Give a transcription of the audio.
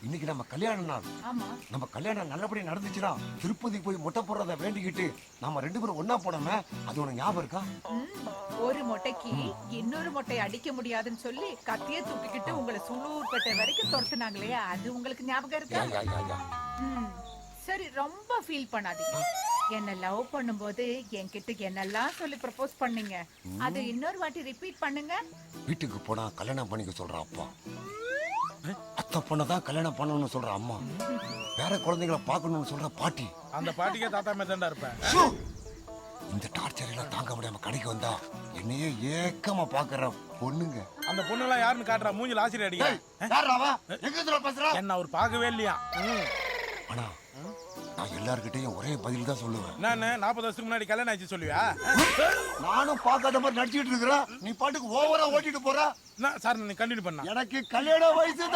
இன்னைக்கு நம்ம கல்யாண நாள். நம்ம கல்யாணம் நல்லபடியா நடந்துச்சுன்னா திருப்பதி போய் மொட்டை போடுறத வேண்டிக்கிட்டு நாம 2 பேரும் ஒன்னா போனோமே, அது உனக்கு ஞாபகம் இருக்கா? ஒரு மொட்டைக்கு இன்னொரு மொட்டை அடிக்க முடியாதுன்னு சொல்லி கத்திய தூக்கிக்கிட்டு உங்களை சுளூர்பேட்டை வரைக்கும் துரத்துனாங்களே, அது உங்களுக்கு ஞாபகம் இருக்கா? சரி, ரொம்ப ஃபீல் பண்ணாதீங்க. என்ன லவ் பண்ணும்போது என்கிட்ட என்னெல்லாம் சொல்லி ப்ரப்போஸ் பண்ணீங்க, அது இன்னொரு வாட்டி ரிப்பீட் பண்ணுங்க. வீட்டுக்கு போனா கல்யாணம் பண்ணிக்க சொல்ற அப்பா, அத்தை பொண்ணதான் கல்யாணம் பண்ணணும்னு சொல்ற அம்மா, வேற குழந்தைகளை பார்க்கணும்னு சொல்ற பாட்டி. அந்த பாட்டிக்கே தாத்தா மேதாண்டா இருப்பேன். இந்த டார்ச்சர் எல்லாம் தாங்க முடியாம கடைக்கு வந்தா என்னையே ஏக்கமா பாக்குற பொண்ணுங்க. அந்த பொண்ணுலாம் யாருன்னு காட்டுறா, மூஞ்சில ஆசிரியர் அடிக்க. என்ன அவர் பார்க்கவே இல்லையா? ஆனா நான் எல்லார்கிட்டையும் ஒரே பதில் தான் சொல்லுவேன். நான் 40 வருஷத்துக்கு முன்னாடி கல்யாணம் ஆச்சு சொல்லுவியா? நானும் பார்க்காத மாதிரி நடிச்சிட்டு இருக்கிறேன், நீ பாட்டுக்கு ஓவரா ஓட்டிட்டு போற. சார், நீ கண்டினியூ பண்ணா. எனக்கு கல்யாண வயசு